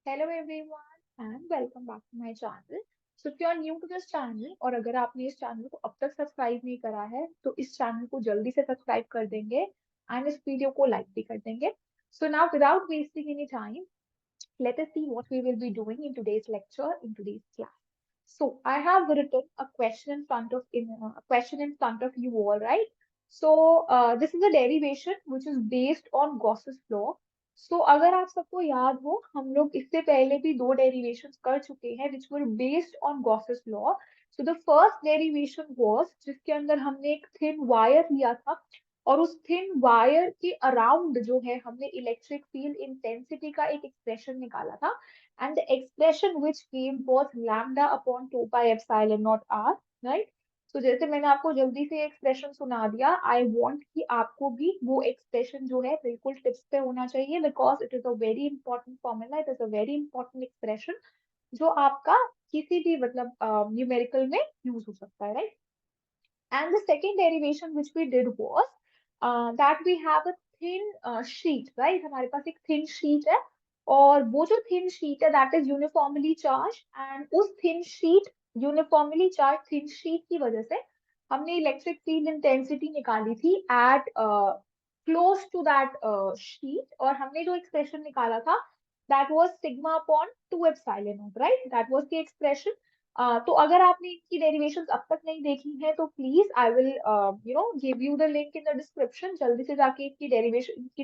Hello everyone and welcome back to my channel. So if you are new to this channel और अगर आपने इस channel को अब तक सब्सक्राइब नहीं करा है तो इस चैनल को जल्दी से सब्सक्राइब कर देंगे एंड इस वीडियो को लाइक भी कर देंगे। So now without wasting any time, let us see what we will be doing in today's lecture, in today's class. So I have written a question in front of a question in front of you all, right? So this is a derivation which is based on Gauss's law. So अगर आप सबको याद हो, हम लोग इससे पहले भी दो derivations कर चुके हैं which were based on Gauss's law. So the first derivation was जिसके अंदर हमने एक thin wire लिया था और उस थिन वायर के अराउंड जो है हमने इलेक्ट्रिक फील्ड इंटेंसिटी का एक एक्सप्रेशन निकाला था and the expression which came was lambda upon 2 pi epsilon naught r, right? तो जैसे मैंने आपको जल्दी से एक्सप्रेशन सुना दिया, आई वांट कि आपको भी वो एक्सप्रेशन जो है बिल्कुल टिप्स पे होना चाहिए because it is a very important formula, it is a very important expression जो आपका किसी भी मतलब न्यूमेरिकल में यूज हो सकता है, right? And the second derivation which we did was that we have a thin sheet, right? हमारे पास एक thin sheet है और वो जो thin sheet है that is uniformly charged and उस thin sheet uniformly charged thin sheet की वजह से हमने electric field intensity निकाली थी at close to that sheet और हमने जो expression निकाला था that was sigma upon 2 epsilon naught, right? That was the expression. तो अगर आपने इनकी डेरिवेशंस अब तक नहीं देखी हैं तो please I will give you the link in the description, जल्दी से जाके इनकी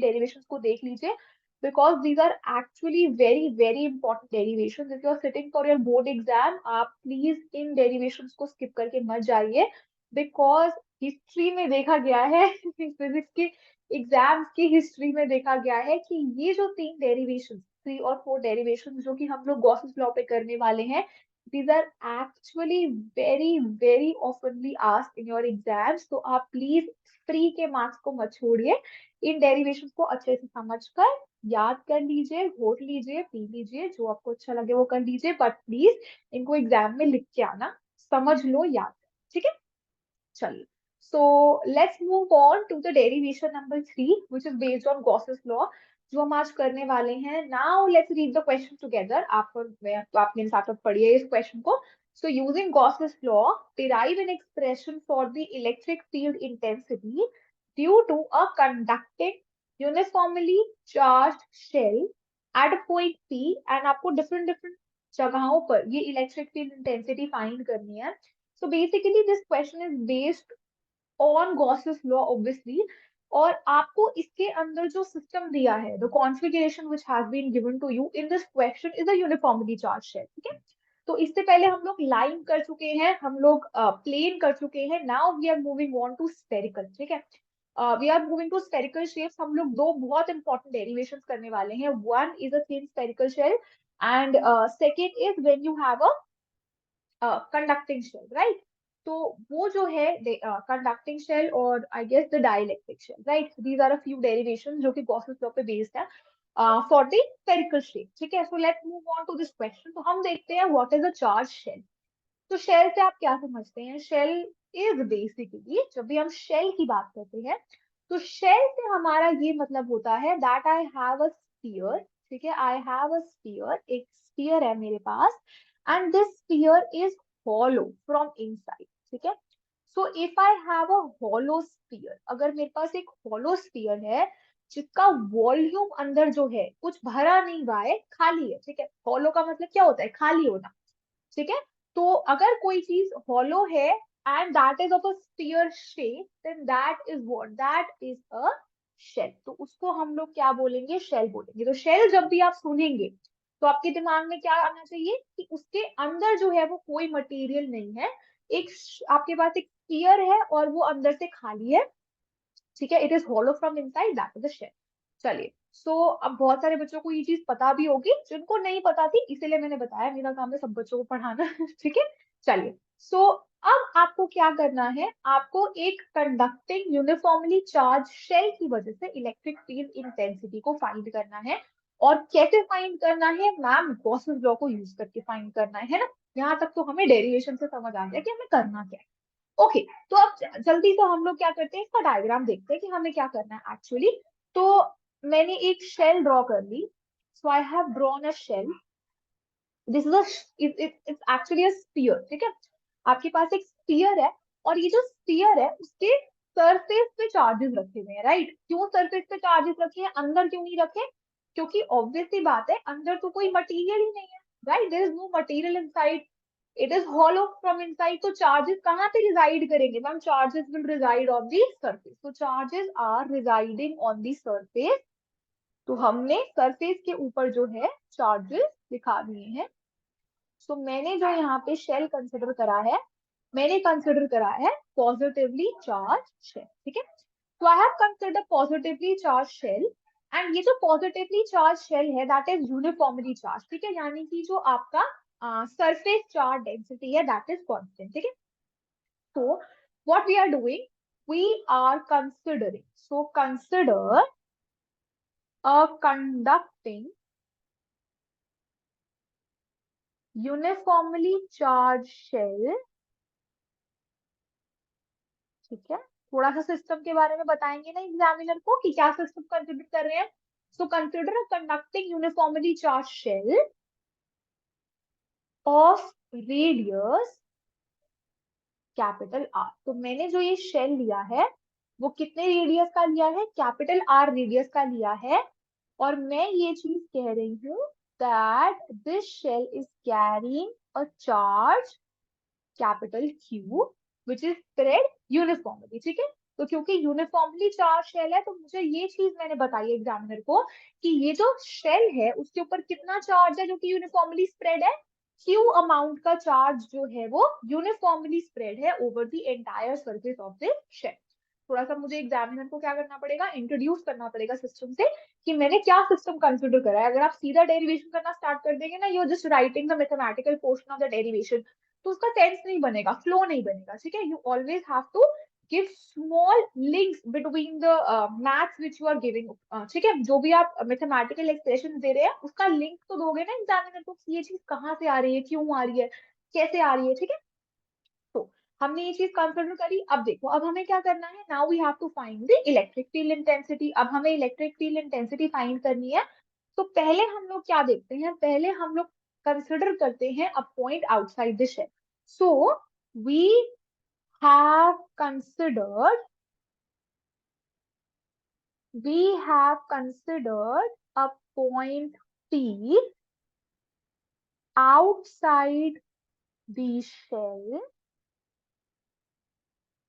डेरिवेशंस को देख लीजिए because these are actually very very important derivations. If you are sitting for your board exam, आप प्लीज इन डेरिवेशंस को स्किप करके मत जाइए बिकॉज हिस्ट्री में देखा गया है फिजिक्स के एग्जाम्स की हिस्ट्री में देखा गया है कि ये जो तीन डेरिवेशंस, 3 और 4 डेरिवेशंस जो कि हम लोग गॉसेस लॉ पे करने वाले हैं, these are actually very very oftenly asked in your exams. तो आप प्लीज फ्री के मार्क्स को मत छोड़िए, इन डेरिवेशंस को अच्छे से समझकर याद कर लीजिए, घोट लीजिए, पी लीजिए, जो आपको अच्छा लगे वो कर लीजिए, बट प्लीज इनको एग्जाम में लिख के आना, समझ लो, याद, ठीक है? चलिए, so let's move on to the derivation number 3 which is based on Gauss's law जो हम आज करने वाले हैं। now let's read the question together। आप मेरे साथ पढ़िए इस क्वेश्चन को। so using Gauss's law, derive an expression for the electric field intensity due to a conducting uniformly charged shell at a point P and आपको different different जगहों पर ये इलेक्ट्रिक फील्ड इंटेंसिटी फाइंड करनी है। So basically this question is based on Gauss's law obviously, और आपको इसके अंदर जो सिस्टम दिया है, the configuration which has been given to you in this question is a uniformly charged shell, ठीक है? तो इससे पहले हम लोग लाइन कर चुके हैं, हम लोग प्लेन कर चुके हैं। Now we are moving on to spherical, ठीक है? We are moving to spherical shapes. हम लोग दो बहुत इंपॉर्टेंट डेरिवेशंस करने वाले हैं। One is a thin spherical shell and second is when you have conducting shell, right? तो वो जो है कंडक्टिंग शेल और I guess the dielectric shell, right? These are a few derivation जो कि गॉसेस लॉ पे बेस्ड है for the spherical shape, ठीक है? So let's move on to this question. तो हम देखते हैं what is a charge shell. तो शेल से आप क्या समझते हैं? शेल इज बेसिकली, जब भी हम शेल की बात करते हैं तो शेल से हमारा ये मतलब होता है that I have a sphere, ठीक है? आई हैव अ स्फीयर, एक स्फीयर है मेरे पास and this sphere is hollow from inside, ठीक है? So if I have a hollow sphere, अगर मेरे पास एक hollow sphere है जिसका वॉल्यूम अंदर जो है कुछ भरा नहीं हुआ है, खाली है, ठीक है? hollow का मतलब क्या होता है? खाली होना, ठीक है? तो अगर कोई चीज hollow है and that is of a sphere shape, then that is what? That is a shell। तो उसको हम लोग क्या बोलेंगे? शेल बोलेंगे। तो शेल जब भी आप सुनेंगे तो आपके दिमाग में क्या आना चाहिए कि उसके अंदर जो है वो कोई मटेरियल नहीं है, एक आपके पास एक स्फीयर है और वो अंदर से खाली है, ठीक है? It is hollow from inside, that is the shell. चलिए, अब बहुत सारे बच्चों को ये चीज पता भी होगी, जिनको नहीं पता थी इसीलिए मैंने बताया, मेरा काम है सब बच्चों को पढ़ाना ठीक है? चलिए, अब आपको क्या करना है? आपको एक कंडक्टिंग यूनिफॉर्मली चार्ज शेल की वजह से इलेक्ट्रिक फील्ड इंटेंसिटी को फाइंड करना है। और कैसे फाइंड करना है? मैम, गॉसेस लॉ को यूज करके फाइंड करना है ना? यहाँ तक तो हमें डेरिवेशन से समझ आ गया कि हमें करना क्या है। ओके, तो अब जल्दी से हम लोग क्या करते हैं, इसका डायग्राम देखते हैं कि हमें क्या करना है एक्चुअली। तो मैंने एक शेल ड्रॉ कर ली। So I have drawn a shell this is it's actually a sphere, ठीक है। आपके पास एक स्फीयर है, और ये जो स्फीयर है उसके सरफेस पे चार्जेस रखे हुए हैं, राइट। क्यों सरफेस पे चार्जेस रखे हैं, अंदर क्यों नहीं रखे? क्योंकि ऑब्वियसली बात है, अंदर तो कोई मटेरियल ही नहीं है, right. There is no material inside, it is hollow from inside. तो चार्जेस कहाँ पे रिजाइड करेंगे ma'am? Charges will reside on the surface, तो charges are residing on the surface. तो हमने सरफेस के ऊपर जो है चार्जेस दिखा दिए हैं। सो मैंने जो यहाँ पे शेल कंसिडर करा है, मैंने कंसिडर करा है पॉजिटिवली चार्ज शेल, ठीक है। तो I have consider positively charge shell, and ये जो पॉजिटिवली चार्ज शेल है दैट इज यूनिफॉर्मली चार्ज, ठीक है। यानी कि जो आपका सरफेस चार्ज डेंसिटी है दैट इज कांस्टेंट, ठीक है। तो what we are doing, we are considering, so consider a conducting uniformly charged shell, ठीक है। थोड़ा सा सिस्टम के बारे में बताएंगे ना एग्जामिनर को कि क्या सिस्टम कंसिडर कर रहे हैं। So consider a conducting uniformly charge shell of radius capital R. तो मैंने जो ये शेल लिया है वो कितने रेडियस का लिया है? कैपिटल आर रेडियस का लिया है। और मैं ये चीज कह रही हूँ that this shell is carrying a charge capital Q which is spread uniformly, ठीक है। तो क्योंकि यूनिफॉर्मली चार्ज शेल है, तो मुझे ये चीज मैंने बताई एग्जामिनर को कि ये जो शेल है उसके ऊपर कितना चार्ज है जो कि यूनिफॉर्मली स्प्रेड है? Q अमाउंट का चार्ज जो है वो यूनिफॉर्मली स्प्रेड है over the entire surface of the shell. थोड़ा सा मुझे एग्जामिनर को क्या करना पड़ेगा, इंट्रोड्यूस करना पड़ेगा सिस्टम से कि मैंने क्या सिस्टम कंसिडर करा है। अगर आप सीधा डेरिवेशन करना स्टार्ट कर देंगे ना, you just writing the mathematical portion of the derivation, तो उसका सेंस नहीं बनेगा, फ्लो नहीं बनेगा, ठीक है। You always have to give small links between the maths which you are giving, ठीक है। जो भी आप मैथमेटिकल एक्सप्रेशन दे रहे हैं उसका लिंक तो दोगे ना एग्जामिनर को कि ये चीज कहाँ से आ रही है, क्यों आ रही है, कैसे आ रही है, ठीक है। तो हमने ये चीज कंसिडर करी। अब देखो, अब हमें क्या करना है, now we have to find the electric field intensity. अब हमें इलेक्ट्रिक फील्ड इंटेंसिटी फाइंड करनी है। तो पहले हम लोग क्या देखते हैं, पहले हम लोग कंसिडर करते हैं a point outside the shell. So we have considered a point P outside the shell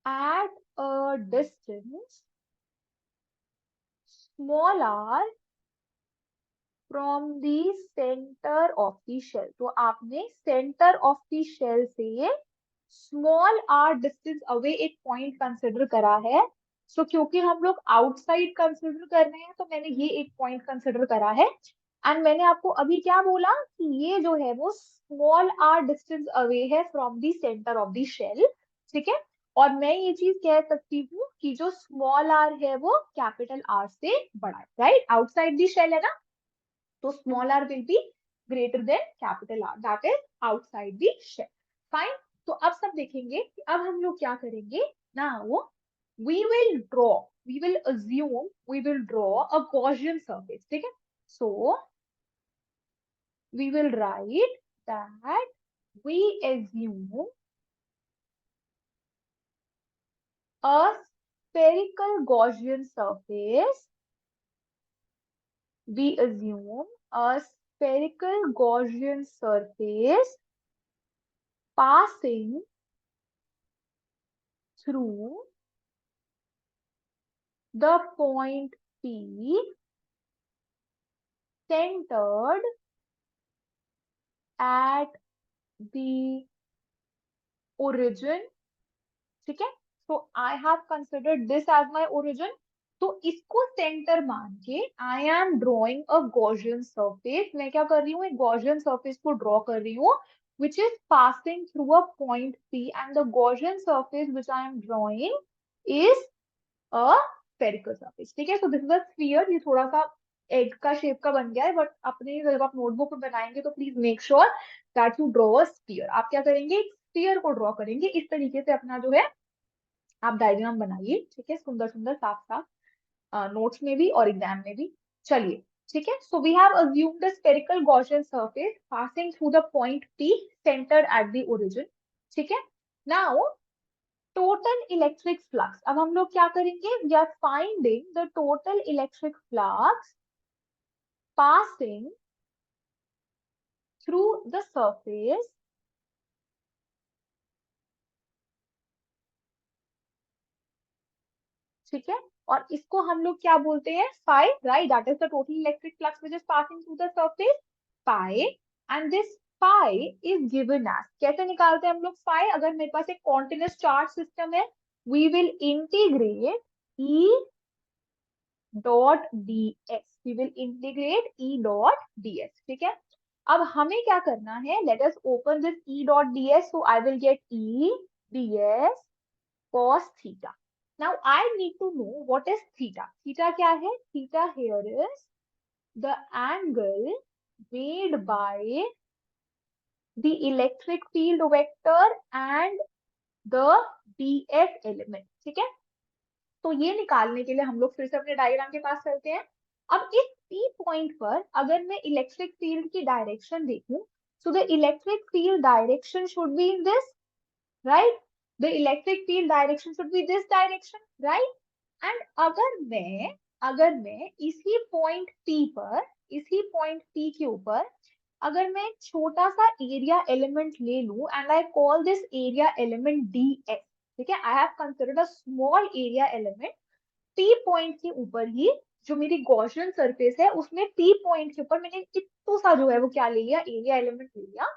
at a distance small r from the centre of the shell. तो आपने सेंटर ऑफ द शेल से small r distance away एक point consider करा है। सो क्योंकि हम लोग outside consider कर रहे हैं तो मैंने ये एक पॉइंट कंसिडर करा है। एंड मैंने आपको अभी क्या बोला कि ये जो है वो स्मॉल आर डिस्टेंस अवे है from the centre of the shell, ठीक है। और मैं ये चीज कह सकती हूँ कि जो स्मॉल आर है वो कैपिटल आर से बड़ा है, राइट। आउटसाइड द शेल है ना, तो small r will be greater than capital R, that is outside the shell. Fine. तो अब सब देखेंगे कि अब हम लोग क्या करेंगे। Now we will draw, we will assume, we will draw a Gaussian surface, ठीक है। So we will write that we assume a spherical Gaussian surface, we assume a spherical Gaussian surface passing through the point P centered at the origin, ठीक है। So I have considered this as my origin. तो इसको centre मान के I am drawing a Gaussian surface. मैं क्या कर रही हूँ, एक Gaussian surface को draw कर रही हूँ which is passing through a point P, and the Gaussian surface which I am drawing is a spherical surface, ठीक है। So this is a sphere, ये थोड़ा सा एग का शेप का बन गया है, बट अपने जब आप नोटबुक में बनाएंगे तो please make sure that you draw a sphere. आप क्या करेंगे, स्फीयर को ड्रॉ करेंगे इस तरीके से, अपना जो है आप डायग्राम बनाइए, ठीक है, सुंदर सुंदर साफ साफ, नोट्स में भी और एग्जाम में भी। चलिए, ठीक है. So we have assumed a spherical Gaussian surface passing through the point P centered at the origin. ठीक है. Now total electric flux. अब हम लोग क्या करेंगे? We are finding the total electric flux passing through the surface ठीक है. और इसको हम लोग क्या बोलते हैं? Phi, right? That is the total electric flux which is passing through the surface, phi. And this phi is given as, कैसे निकालते हैं हम लोग फाई? अगर मेरे पास एक कॉन्टिन्यूस चार्ज सिस्टम है, we will integrate E dot d s, we will integrate E dot d s. ठीक है. अब हमें क्या करना है? Let us open this E dot d s. So I will get E D s cos theta. Now I need to know what is theta. Theta क्या है? Theta here is the angle made by the electric field vector and the ds element. ठीक है. तो ये निकालने के लिए हम लोग फिर से अपने डायग्राम के पास चलते हैं. अब इस P पॉइंट पर अगर मैं इलेक्ट्रिक फील्ड की डायरेक्शन देखूं, so the electric field direction should be in this, right? The electric field direction should be this direction, right? And अगर मैं इसी पॉइंट P पर, इसी पॉइंट P के ऊपर अगर मैं एक छोटा सा एरिया एलिमेंट ले लूं and I call this area element ds. ठीक है. I have considered a small area element P point के ऊपर ही, जो मेरी गॉसियन सरफेस है उसमें P पॉइंट के ऊपर मैंने इतना सा जो है वो क्या ले लिया? एरिया एलिमेंट ले लिया.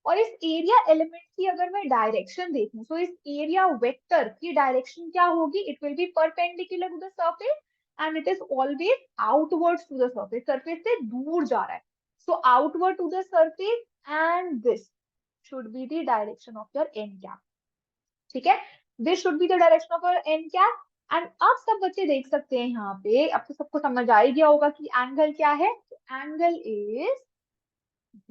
और इस एरिया एलिमेंट की अगर मैं डायरेक्शन देखूं, तो इस एरिया वेक्टर की डायरेक्शन क्या होगी? It will be perpendicular to the surface and it is always outwards to the surface. Surface से दूर जा रहा है. So outward to the surface and this should be the direction of your n cap. ठीक है. This should be the direction of your n cap. And अब सब बच्चे देख सकते हैं यहाँ पे, अब तो सबको समझ आ ही गया होगा कि एंगल क्या है. Angle is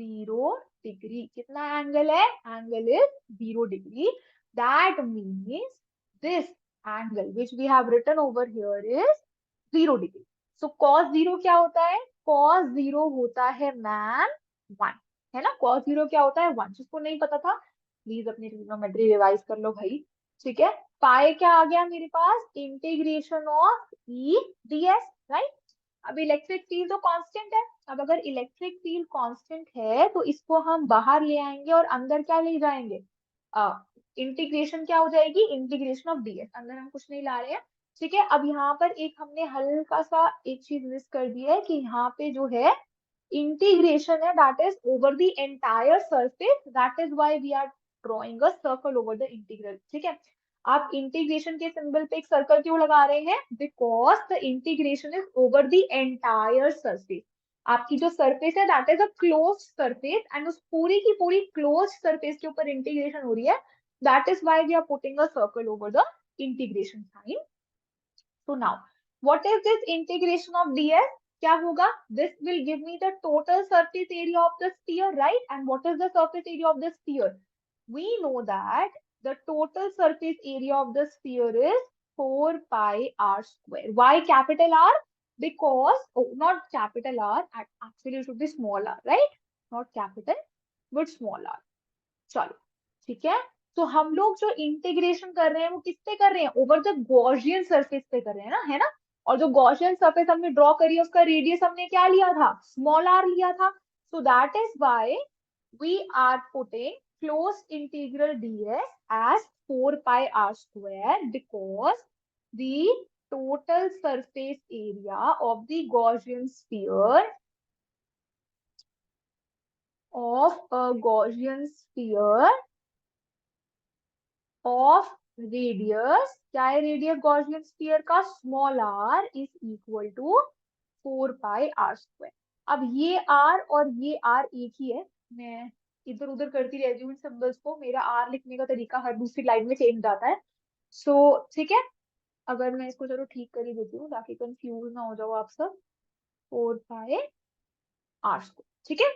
0 degree. कितना एंगल है? Angle is 0 degree. That means this angle which we have written over here is 0 degree. So cos 0 क्या होता है? cos 0 होता है मैम 1, है ना? cos 0 क्या होता है? 1. जिसको नहीं पता था प्लीज अपनी ट्रिग्नोमेट्री रिवाइज कर लो भाई. ठीक है. पाई क्या आ गया मेरे पास? Integration of E D S, right? अब इलेक्ट्रिक फील्ड तो कांस्टेंट है. अब अगर इलेक्ट्रिक फील्ड कांस्टेंट है तो इसको हम बाहर ले आएंगे और अंदर क्या ले जाएंगे? इंटीग्रेशन क्या हो जाएगी? Integration of DS. अंदर हम कुछ नहीं ला रहे हैं. ठीक है. अब यहाँ पर एक हमने हल्का सा एक चीज मिस कर दी है कि यहाँ पे जो है इंटीग्रेशन है that is over the entire surface. That is why we are drawing a circle over the integral. ठीक है. आप इंटीग्रेशन के सिंबल पे एक सर्कल क्यों लगा रहे हैं? Because the integration is over the entire surface. आपकी जो सरफेस है that is a close surface and उस पूरी की पूरी क्लोज सरफेस के ऊपर इंटीग्रेशन हो रही है. That is why we are putting a circle over the integration sign. So now, what is this integration of ds? क्या होगा? This will give me the total surface area of the sphere, right? And what is the surface area of the sphere? We know that the total surface area of the sphere is 4 pi r square. Why capital R? Because, oh, not capital R, actually it should be small r, right? Not capital, but small r. चलो, ठीक है. तो हम लोग जो integration कर रहे हैं वो किस पे कर रहे हैं? ओवर द गॉसियन सरफेस पे कर रहे हैं ना, है ना? और जो गॉसियन सरफेस हमने ड्रॉ करी है उसका रेडियस हमने क्या लिया था? स्मॉल आर लिया था. So that is why we are putting close integral ds as 4 pi r square because the total surface area of the Gaussian sphere of radius, क्या है रेडियस गॉसियन स्फीयर का? Small r is equal to 4 pi r square. अब ये r और ये r एक ही है. मैं इधर उधर करती रहती हूँ इन सिंबल्स को. मेरा r लिखने का तरीका हर दूसरी लाइन में चेंज जाता है. सो ठीक है. अगर मैं इसको चलो ठीक कर ही देती हूँ ताकि कंफ्यूज ना हो जाओ आप सब. 4 पाई r स्क्वायर. ठीक है.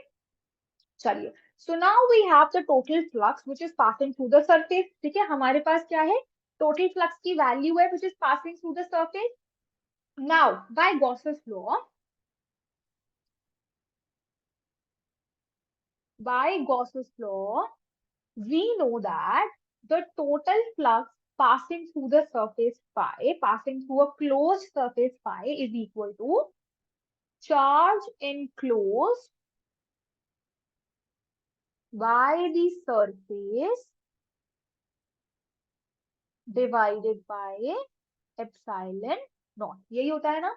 चलिए. So now we have the total flux which is passing through the surface. ठीक है. हमारे पास क्या है? टोटल फ्लक्स की वैल्यू है which is passing through the surface. Now by Gauss's law by Gauss's law, we know that the total flux passing through the surface phi, passing through a closed surface phi, is equal to charge enclosed by the surface divided by epsilon naught. यही होता है ना?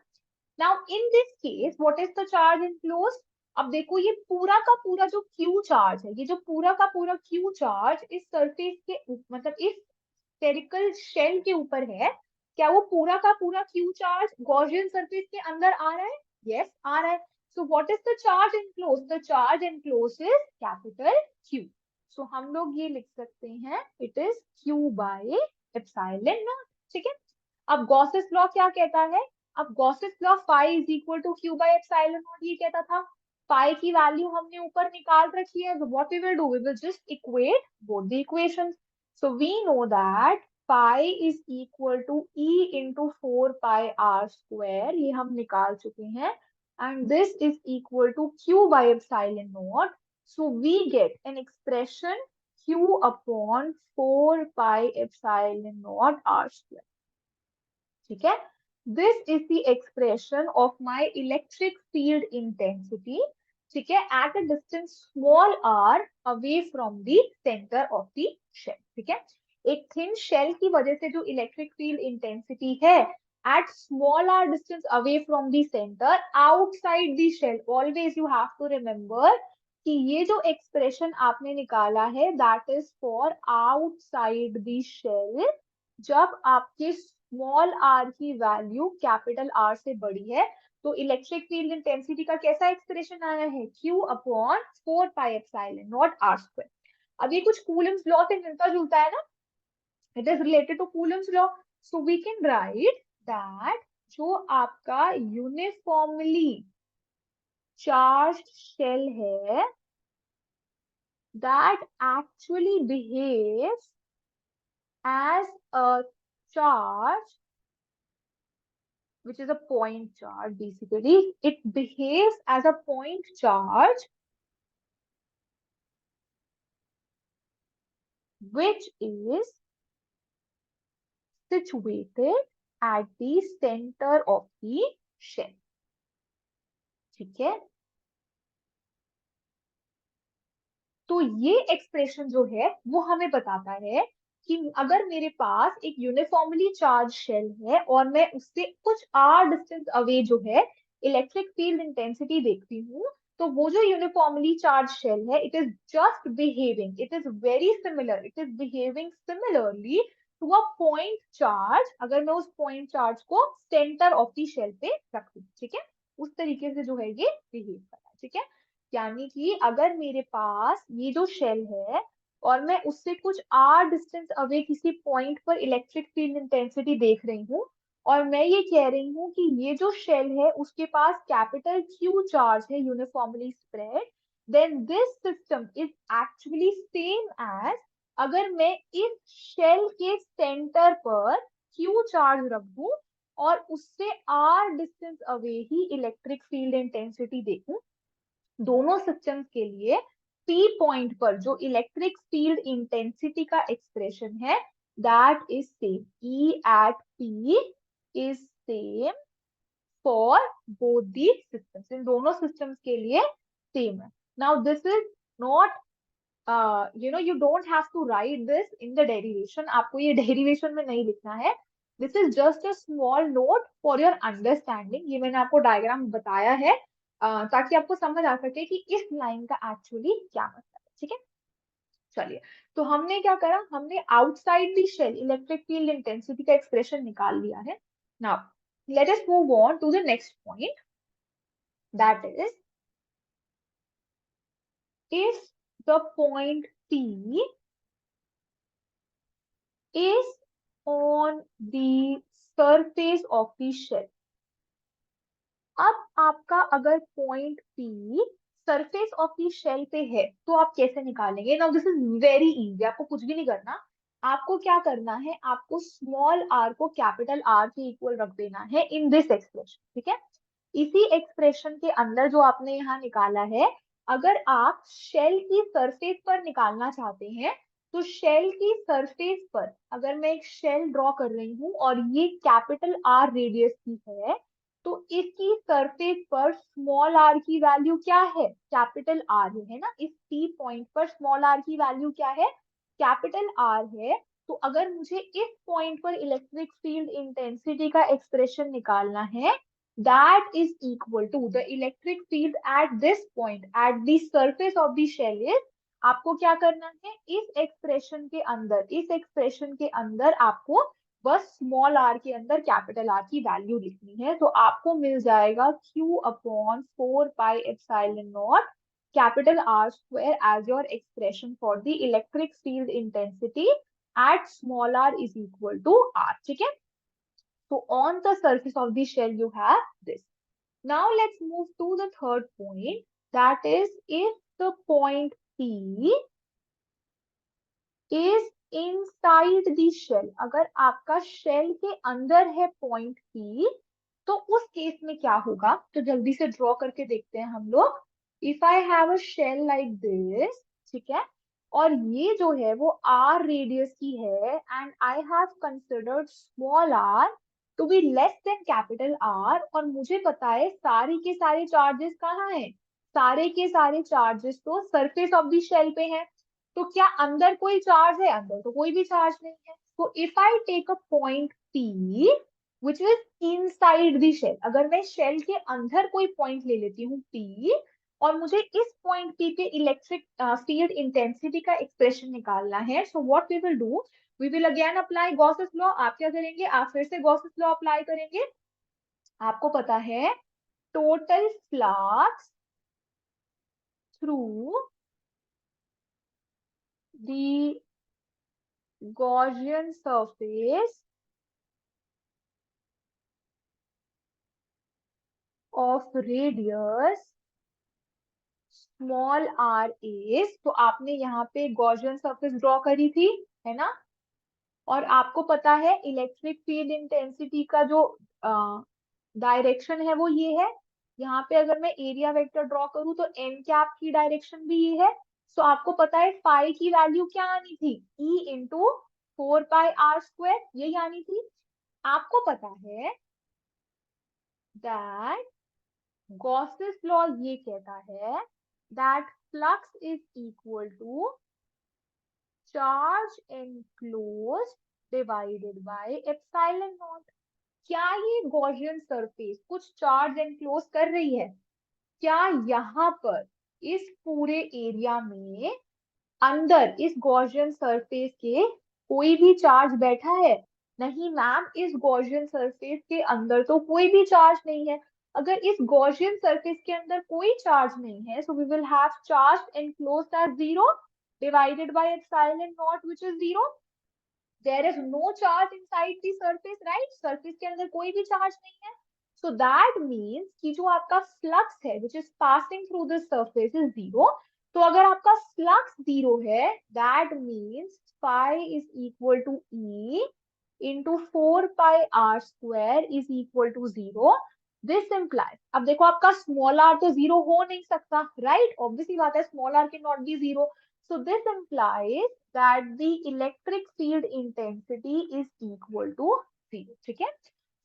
Now in this case, what is the charge enclosed? अब देखो ये पूरा का पूरा जो Q चार्ज है, ये जो पूरा का पूरा Q चार्ज इस सरफेस के मतलब इस स्फेरिकल शेल के ऊपर है, क्या वो पूरा का पूरा Q चार्ज गॉसियन सरफेस के अंदर आ रहा है? यस, आ रहा है. So what is the charge enclosed? The charge enclosed is capital Q. So हम लोग ये लिख सकते हैं, it is Q by epsilon naught. ठीक है. अब गॉसेस लॉ क्या कहता है? अब Gauss's law phi is equal to Q by epsilon naught ये कहता था. फाई की वैल्यू हमने ऊपर निकाल रखी है. What we will do, we will just equate both the equations. So we know that phi is equal to E into 4 pi r square, ये हम निकाल चुके हैं. And this is equal to Q by epsilon naught. So we get an expression q upon 4 pi epsilon naught r square. ठीक है. This is the expression of my electric field intensity. ठीक है, at a distance small r away from the centre of the shell. ठीक है, एक thin shell की वजह से जो इलेक्ट्रिक फील्ड इंटेंसिटी है at small r distance away from the centre outside the shell. Always you have to remember कि ये जो एक्सप्रेशन आपने निकाला है that is for outside the shell. जब आपके स्मॉल r की वैल्यू कैपिटल R से बड़ी है तो इलेक्ट्रिक फील्ड इंटेंसिटी का कैसा एक्सप्रेशन आया है? Q upon 4 pi epsilon naught r square. अब ये कुछ कूलम्स लॉ से मिलता जुलता है ना, it is related to Coulomb's law. So we can write that जो आपका यूनिफॉर्मली चार्ज्ड शेल है that actually behaves as a charge, which is a point charge. Basically it behaves as a point charge which is situated at the center of the shell. ठीक है, तो ये expression जो है वो हमें बताता है कि अगर मेरे पास एक यूनिफॉर्मली चार्ज शेल है और मैं उससे कुछ r डिस्टेंस अवे जो है इलेक्ट्रिक फील्ड इंटेंसिटी देखती हूँ, तो वो जो यूनिफॉर्मली चार्ज शेल है it is just behaving, it is very similar, it is behaving similarly to a point charge. अगर मैं उस पॉइंट चार्ज को सेंटर ऑफ द शेल पे रख दूं, ठीक है, उस तरीके से जो है ये बिहेव कर रहा है. ठीक है, यानी कि अगर मेरे पास ये जो शेल है और मैं उससे कुछ r डिस्टेंस अवे किसी पॉइंट पर इलेक्ट्रिक फील्ड इंटेंसिटी देख रही हूँ और मैं ये कह रही हूँ कि ये जो शेल है उसके पास कैपिटल Q चार्ज है uniformly spread, then this system is actually same as अगर मैं इस शेल के सेंटर पर Q चार्ज रख दूं और उससे r डिस्टेंस अवे ही इलेक्ट्रिक फील्ड इंटेंसिटी देखूं. दोनों सिस्टम्स के लिए P पॉइंट पर जो इलेक्ट्रिक फील्ड इंटेंसिटी का एक्सप्रेशन है that is same. E at P is same for both the systems. इन दोनों सिस्टम्स के लिए सेम है. Now this is not you don't have to write this in the derivation. आपको ये derivation में नहीं लिखना है. This is just a small note for your understanding. ये मैंने आपको डायग्राम बताया है ताकि आपको समझ आ सके कि इस लाइन का एक्चुअली क्या मतलब है. ठीक है, चलिए, तो हमने क्या करा, हमने outside the shell electric field intensity का एक्सप्रेशन निकाल लिया है. Now let us move on to the next point, that is if the point P is on the surface of the shell. अब आपका अगर point P surface of the shell पे है तो आप कैसे निकालेंगे? Now this is very easy. आपको कुछ भी नहीं करना. आपको क्या करना है, आपको स्मॉल r को कैपिटल R के इक्वल रख देना है इन दिस एक्सप्रेशन. ठीक है, इसी एक्सप्रेशन के अंदर जो आपने यहाँ निकाला है अगर आप शेल की सरफेस पर निकालना चाहते हैं, तो शेल की सरफेस पर अगर मैं एक शेल ड्रॉ कर रही हूँ और ये कैपिटल आर रेडियस की है, तो इसकी सरफेस पर स्मॉल आर की वैल्यू क्या है? कैपिटल आर है ना। इस टी पॉइंट पर स्मॉल आर की वैल्यू क्या है? कैपिटल आर है। तो अगर मुझे इस पॉइंट पर इलेक्ट्रिक फील्ड इंटेंसिटी का एक्सप्रेशन निकालना है, that is equal to the electric field at this point at the surface of the shell is, आपको क्या करना है? इस एक्सप्रेशन के अंदर आपको बस स्मॉल आर के अंदर कैपिटल आर की वैल्यू लिखनी है। तो आपको मिल जाएगा Q upon 4 pi epsilon naught capital R square as your expression for the electric field intensity at small r is equal to R. ठीक है। So on the surface of the shell, you have this. Now let's move to the third point. That is, if the point P is inside the shell, अगर आपका shell के अंदर है point P, तो उस case में क्या होगा? तो जल्दी से ड्रॉ करके देखते हैं हम लोग। If I have a shell like this, ठीक है, और ये जो है वो आर रेडियस की है, and I have considered small r to be less than capital R, और मुझे पता है सारे के सारे चार्जेस कहाँ हैं? सारे के सारे चार्जेस तो सरफेस ऑफ द शेल पे हैं। तो क्या अंदर कोई चार्ज है? अंदर तो कोई भी चार्ज नहीं है। तो if I take a point P which is inside the shell, अगर मैं शेल के अंदर कोई पॉइंट ले लेती हूँ P, और मुझे इस पॉइंट P पे इलेक्ट्रिक फील्ड इंटेंसिटी का एक्सप्रेशन निकालना है, so what we will do, we will again apply Gauss's law. आप क्या करेंगे? आप फिर से गॉसेस लॉ अप्लाई करेंगे। आपको पता है total flux through the Gaussian surface of radius small r is, तो आपने यहाँ पे Gaussian surface ड्रॉ करी थी, है ना। और आपको पता है इलेक्ट्रिक फील्ड इंटेंसिटी का जो डायरेक्शन है वो ये है। यहाँ पे अगर मैं एरिया वेक्टर ड्रॉ करूँ तो एन कैप की डायरेक्शन भी ये है। सो आपको पता है फाई की वैल्यू क्या आनी थी? E into 4 pi r square, यही आनी थी। आपको पता है दैट गॉसेस लॉ ये कहता है that flux is equal to charge enclosed divided by epsilon naught. क्या ये गॉसियन सरफेस कुछ चार्ज एनक्लोज कर रही है? क्या यहाँ पर इस पूरे एरिया में अंदर इस गॉसियन सरफेस के कोई भी चार्ज बैठा है? नहीं मैम, इस गॉसियन सरफेस के अंदर तो कोई भी चार्ज नहीं है। अगर इस गॉसियन सरफेस के अंदर कोई चार्ज नहीं है, so we will have charge enclosed as 0 divided by epsilon naught which is 0। There is no charge inside the surface, right? Surface के अंदर कोई भी चार्ज नहीं है। सो दैट मीन्स कि जो आपका फ्लक्स है which is passing through the surface is 0। तो अगर आपका फ्लक्स 0 है, that means phi is equal to E into 4 pi r square is equal to 0। This implies, अब देखो आपका स्मॉल आर तो 0 हो नहीं सकता, राइट? ऑब्वियसली बात है, स्मॉल आर के not be 0। So this implies that the electric field intensity is equal to 0. ठीक है।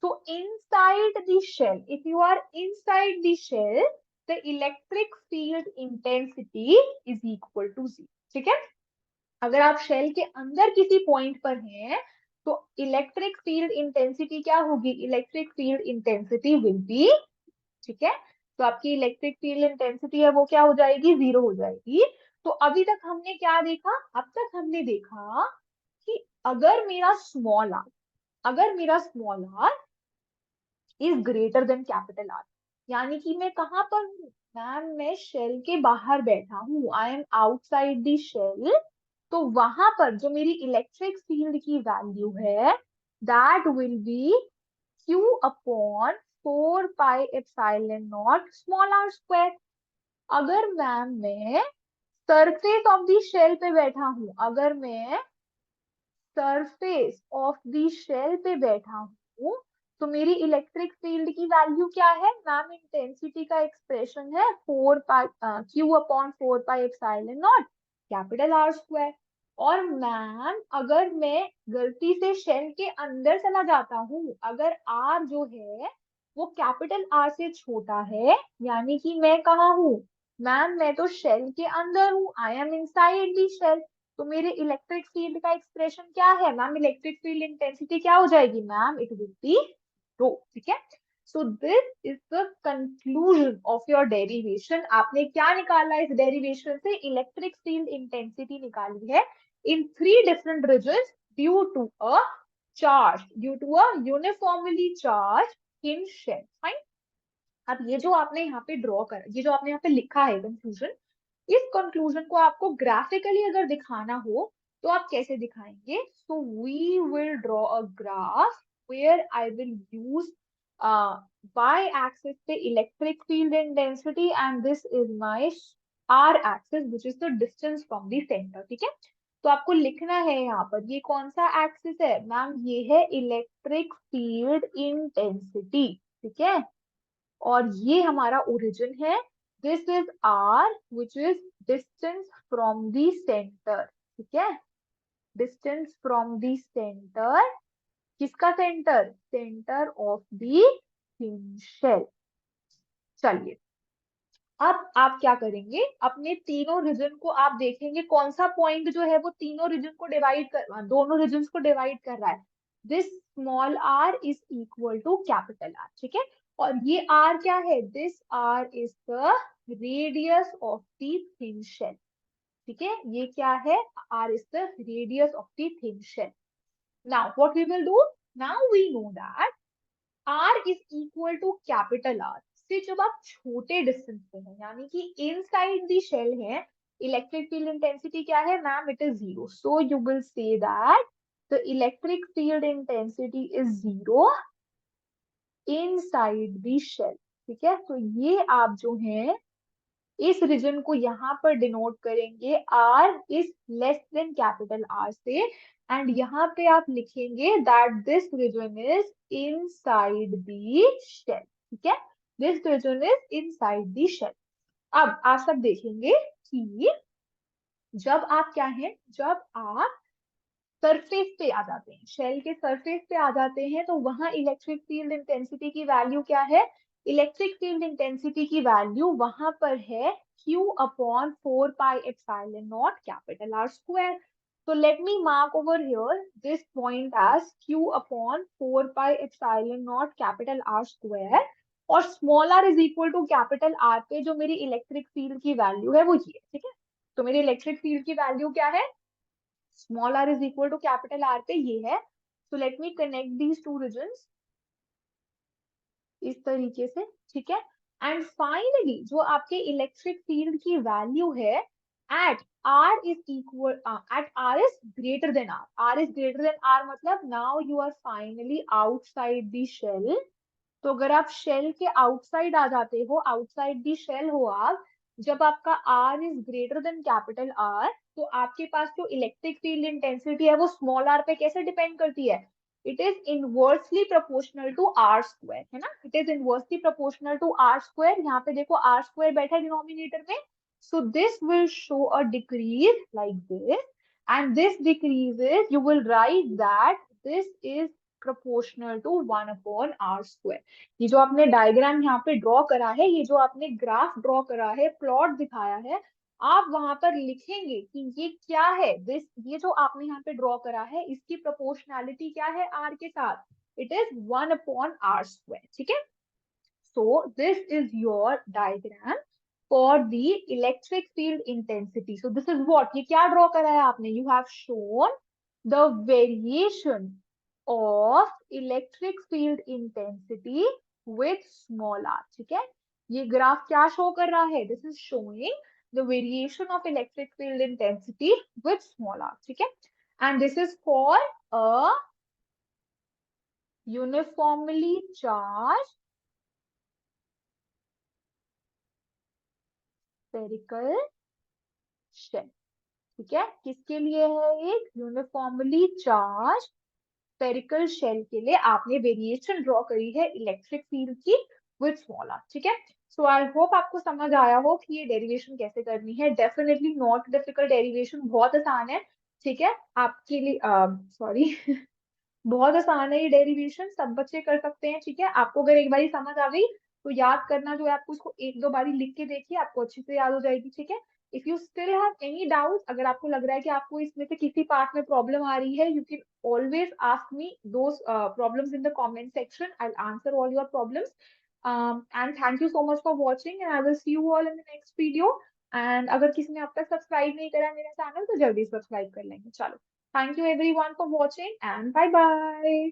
So inside the shell, if you are inside the shell, the electric field intensity is equal to 0. ठीक है। अगर आप shell के अंदर किसी point पर हैं, तो इलेक्ट्रिक फील्ड इंटेंसिटी क्या होगी? Electric field intensity will be, ठीक है, तो आपकी इलेक्ट्रिक फील्ड इंटेंसिटी है वो क्या हो जाएगी? 0 हो जाएगी। तो अभी तक हमने क्या देखा? अब तक हमने देखा कि अगर मेरा small r is greater than capital R, यानी कि मैं कहाँ पर हूँ? मैम, मैं शेल के बाहर बैठा हूँ, I am outside the shell. तो वहां पर जो मेरी इलेक्ट्रिक फील्ड की वैल्यू है, that will be Q upon 4 pi epsilon not small r square. अगर मैम मैं सरफेस ऑफ द शेल पे बैठा हूं, अगर मैं सरफेस ऑफ द शेल पे बैठा हूं, तो मेरी इलेक्ट्रिक फील्ड की वैल्यू क्या है मैम, इंटेंसिटी का एक्सप्रेशन है 4 pi q upon 4 pi epsilon naught capital R square. और मैम अगर मैं गलती से शेल के अंदर चला जाता हूँ, अगर आर जो है वो कैपिटल आर से छोटा है, यानी कि मैं कहाँ हूँ मैम, मैं तो शेल के अंदर हूँ, I am inside the shell. तो मेरे इलेक्ट्रिक फील्ड का एक्सप्रेशन क्या है मैम, इलेक्ट्रिक फील्ड इंटेंसिटी क्या हो जाएगी मैम, इट विल बी रो। ठीक है, so this is the conclusion of your derivation. आपने क्या निकाला इस डेरिवेशन से, इलेक्ट्रिक फील्ड इंटेंसिटी निकाली है in 3 different regions due to a charge, due to a uniformly charge in shell. Fine. अब ये जो आपने यहाँ पे ड्रॉ करा, ये जो आपने यहाँ पे लिखा है कंक्लूजन, इस कंक्लूजन को आपको ग्राफिकली अगर दिखाना हो तो आप कैसे दिखाएंगे, so we will draw a graph where I will use y axis पे electric field intensity and this is my r axis which is the distance from the center। ठीक है, तो आपको लिखना है यहाँ पर ये कौन सा एक्सिस है मैम, ये है इलेक्ट्रिक फील्ड इंटेंसिटी। ठीक है, और ये हमारा ओरिजिन है, this is r which is distance from the centre. ठीक है, डिस्टेंस फ्रॉम द सेंटर, किसका centre, centre of the thin shell. चलिए, अब आप क्या करेंगे, अपने तीनों रीजन को आप देखेंगे कौन सा पॉइंट जो है वो तीनों रीजन को डिवाइड कर, दोनों रीजन को डिवाइड कर रहा है। This small r is equal to capital R. ठीक है, और ये आर क्या है, this r is the radius of the thin shell. ठीक है, ये क्या है, r is the radius of the thin shell. Now what we will do, now we know that r is equal to capital R से जब आप छोटे distance पे हैं, यानी कि इनसाइड द शेल है, इलेक्ट्रिक फील्ड इंटेंसिटी क्या है ma'am, it is zero. So you will say that the electric field intensity is zero inside the shell. ठीक है, तो ये आप जो है इस रीजन को यहाँ पर डिनोट करेंगे r is less than capital R से, एंड यहाँ पे आप लिखेंगे that this region is inside the shell. ठीक है, this region is inside the shell. अब आप सब देखेंगे कि जब आप क्या है, जब आप सरफेस पे आ जाते हैं, शेल के सरफेस पे आ जाते हैं, तो वहां इलेक्ट्रिक फील्ड इंटेंसिटी की वैल्यू क्या है, इलेक्ट्रिक फील्ड इंटेंसिटी की वैल्यू वहां पर है Q upon 4 pi epsilon naught capital R square. तो let me mark over here this point as Q upon 4 pi epsilon naught capital R square, और small r is equal to capital R पे जो मेरी electric field की value है वो ये। ठीक है, तो मेरी इलेक्ट्रिक फील्ड की वैल्यू क्या है, small r is equal to capital R पे ये है। So let me connect these two regions इस तरीके से। ठीक है, एंड फाइनली जो आपके इलेक्ट्रिक फील्ड की वैल्यू है at r is equal, at r is greater than r is greater than r, मतलब now you are finally outside the shell. तो अगर आप शेल के आउटसाइड आ जाते हो, आउटसाइड दी शेल हो आप, जब आपका R is greater than capital R, तो आपके पास जो इलेक्ट्रिक फील्ड इंटेंसिटी है वो स्मॉल r पे कैसे डिपेंड करती है, it is inversely proportional to r square, है ना, it is inversely proportional to r square. यहाँ पे देखो आर स्क्वायर बैठा है डिनोमिनेटर में, so this will show a decrease like this, and this decreases, you will write that this is proportional to 1 upon r square। ये जो आपने diagram यहाँ पे ड्रॉ करा है, ये जो आपने ग्राफ ड्रॉ करा है, प्लॉट दिखाया है, आप वहां पर लिखेंगे कि ये क्या है, दिस, ये जो आपने यहाँ पे ड्रॉ करा है इसकी प्रोपोर्शनैलिटी क्या है r के साथ, it is 1 upon r square. ठीक है, so this is your diagram for the electric field intensity. So this is what, ये क्या ड्रॉ करा है आपने, you have shown the variation of electric field intensity with small r। ठीक है, ये ग्राफ क्या शो कर रहा है, this is showing the variation of electric field intensity with small r। ठीक है, and this is for a uniformly charge spherical shell। ठीक है, किसके लिए है, एक यूनिफॉर्मली चार्ज स्पेरिकल शेल के लिए आपने वेरिएशन ड्रॉ करी है इलेक्ट्रिक फील्ड की विद स्मॉल आर, ठीक है। सो आई होप आपको समझ आया हो कि ये डेरिवेशन कैसे करनी है। डेफिनेटली नॉट डिफिकल्ट डेरिवेशन, बहुत आसान है, ठीक है आपके लिए। सॉरी बहुत आसान है ये डेरिवेशन, सब बच्चे कर सकते हैं, ठीक है। आपको अगर एक बारी समझ आ गई तो याद करना जो है आपको उसको एक दो बारी लिख के देखिए, आपको अच्छे से याद हो जाएगी, ठीक है। If you still have any doubt, अगर आपको लग रहा है कि आपको इसमें से किसी पार्ट में प्रॉब्लम आ रही है, you can always ask me those problems in the comment section, I will answer all your problems. And thank you so much for watching and I will see you all in the next video. And अगर किसी ने अब तक subscribe नहीं करा मेरा channel तो जल्दी सब्सक्राइब कर लेंगे। चलो, thank you everyone for watching and bye bye.